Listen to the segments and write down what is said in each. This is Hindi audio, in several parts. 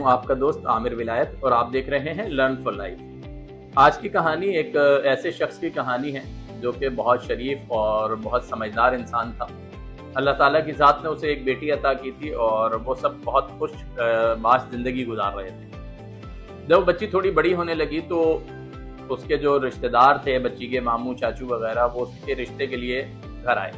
आपका दोस्त आमिर विलायत और आप देख रहे हैं लर्न फॉर लाइफ। आज की कहानी एक ऐसे शख्स की कहानी है जो कि बहुत शरीफ और बहुत समझदार इंसान था। अल्लाह ताला की ज़ात ने उसे एक बेटी अता की थी और वो सब बहुत खुश बाश ज़िंदगी गुजार रहे थे। जब बच्ची थोड़ी बड़ी होने लगी तो उसके जो रिश्तेदार थे, बच्ची के मामू चाचू वगैरह, वो उसके रिश्ते के लिए घर आए।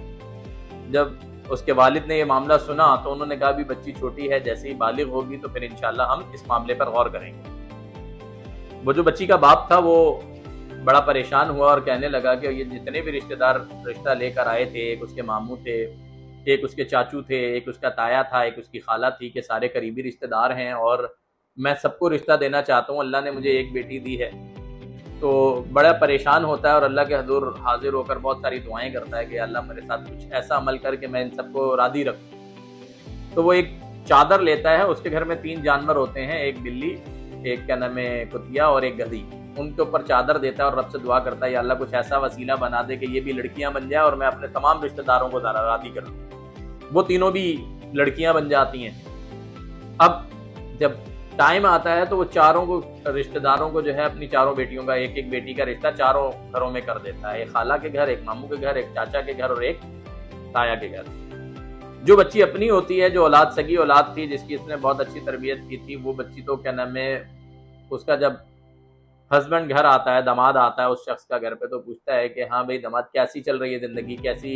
जब उसके वालिद ने ये मामला सुना तो उन्होंने कहा भी बच्ची छोटी है, जैसे ही बालिग होगी तो फिर इंशाल्लाह हम इस मामले पर गौर करेंगे। वो जो बच्ची का बाप था वो बड़ा परेशान हुआ और कहने लगा कि ये जितने भी रिश्तेदार रिश्ता लेकर आए थे, एक उसके मामू थे, एक उसके चाचू थे, एक उसका ताया था, एक उसकी खाला थी, कि सारे करीबी रिश्तेदार हैं और मैं सबको रिश्ता देना चाहता हूँ। अल्लाह ने मुझे एक बेटी दी है। तो बड़ा परेशान होता है और अल्लाह के हजूर हाजिर होकर बहुत सारी दुआएं करता है कि अल्लाह मेरे साथ कुछ ऐसा अमल करके मैं इन सबको राजी रखूं। तो वो एक चादर लेता है। उसके घर में 3 जानवर होते हैं, एक बिल्ली, एक क्या नाम है कुतिया और एक गधी। उनके ऊपर चादर देता है और रब से दुआ करता है, या अल्लाह कुछ ऐसा वसीला बना दे कि ये भी लड़कियां बन जाए और मैं अपने तमाम रिश्तेदारों को राजी करूँ। वो तीनों भी लड़कियां बन जाती हैं। अब जब टाइम आता है तो वो चारों को रिश्तेदारों को जो है अपनी चारों बेटियों का एक एक बेटी का रिश्ता चारों घरों में कर देता है। एक खाला के घर, एक मामू के घर, एक चाचा के घर और एक ताया के घर। जो बच्ची अपनी होती है, जो औलाद सगी औलाद थी जिसकी इसने बहुत अच्छी तरबियत की थी, वो बच्ची तो क्या नाम है, उसका जब हस्बैंड घर आता है, दामाद आता है उस शख्स का घर पे, तो पूछता है कि हाँ भाई दामाद कैसी चल रही है जिंदगी, कैसी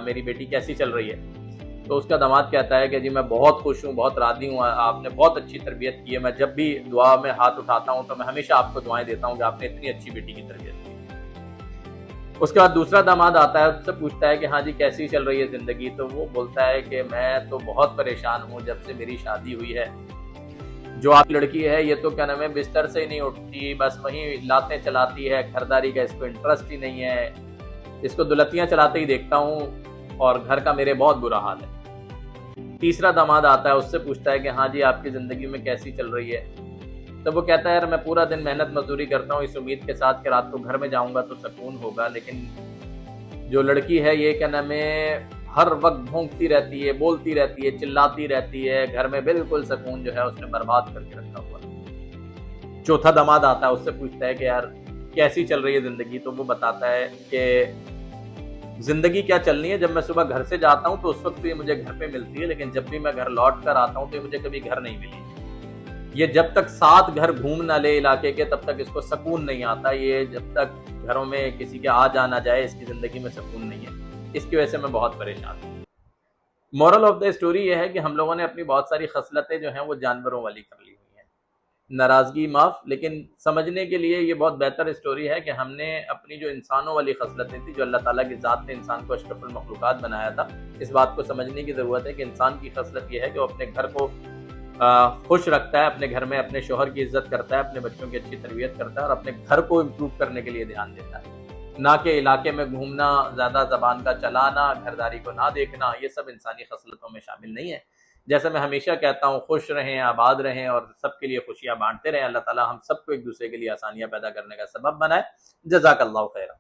मेरी बेटी कैसी चल रही है। तो उसका दामाद कहता है कि जी मैं बहुत खुश हूँ, बहुत राजी हूँ, आपने बहुत अच्छी तरबियत की है। मैं जब भी दुआ में हाथ उठाता हूँ तो मैं हमेशा आपको दुआएं देता हूँ कि आपने इतनी अच्छी बेटी की तरबियत की। उसके बाद दूसरा दामाद आता है, उससे पूछता है कि हाँ जी कैसी चल रही है जिंदगी। तो वो बोलता है कि मैं तो बहुत परेशान हूँ, जब से मेरी शादी हुई है। जो आप लड़की है ये तो क्या नाम है बिस्तर से ही नहीं उठती, बस वहीं लातें चलाती है, खरीदारी का इसको इंटरेस्ट ही नहीं है, इसको दुलतियां चलाते ही देखता हूँ और घर का मेरे बहुत बुरा हाल है। तीसरा दामाद आता है, उससे पूछता है कि हाँ जी आपकी ज़िंदगी में कैसी चल रही है। तो वो कहता है यार मैं पूरा दिन मेहनत मजदूरी करता हूँ इस उम्मीद के साथ कि रात को घर में जाऊँगा तो सुकून होगा, लेकिन जो लड़की है ये क्या नाम है हर वक्त भौंकती रहती है, बोलती रहती है, चिल्लाती रहती है, घर में बिल्कुल सुकून जो है उसने बर्बाद करके रखा हुआ। चौथा दामाद आता है, उससे पूछता है कि यार कैसी चल रही है ज़िंदगी। तो वो बताता है कि जिंदगी क्या चलनी है, जब मैं सुबह घर से जाता हूँ तो उस वक्त तो ये मुझे घर पे मिलती है, लेकिन जब भी मैं घर लौट कर आता हूँ तो ये मुझे कभी घर नहीं मिली। ये जब तक 7 घर घूम ना ले इलाके के तब तक इसको सुकून नहीं आता। ये जब तक घरों में किसी के आ जाना जाए इसकी जिंदगी में सुकून नहीं है। इसकी वजह से मैं बहुत परेशान हूँ। मॉरल ऑफ द स्टोरी ये है कि हम लोगों ने अपनी बहुत सारी खसलतें जो हैं वो जानवरों वाली कर ली हुई हैं। नाराज़गी माफ़, लेकिन समझने के लिए ये बहुत बेहतर स्टोरी है कि हमने अपनी जो इंसानों वाली खसलतें थी, जो अल्लाह ताला की ज़ात ने इंसान को अशरफुल मखलूक़ात बनाया था, इस बात को समझने की ज़रूरत है कि इंसान की खसलत ये है कि वो अपने घर को खुश रखता है, अपने घर में अपने शोहर की इज़्ज़त करता है, अपने बच्चों की अच्छी तरबियत करता है और अपने घर को इम्प्रूव करने के लिए ध्यान देता है। ना कि इलाके में घूमना, ज़्यादा ज़बान का चलाना, घरदारी को ना देखना, ये सब इंसानी खसलतों में शामिल नहीं है। जैसे मैं हमेशा कहता हूँ, खुश रहें, आबाद रहें और सबके लिए खुशियाँ बांटते रहें। अल्लाह ताला हम सबको एक दूसरे के लिए आसानियाँ पैदा करने का सबब बनाए। जज़ाकल्लाहु खैरा।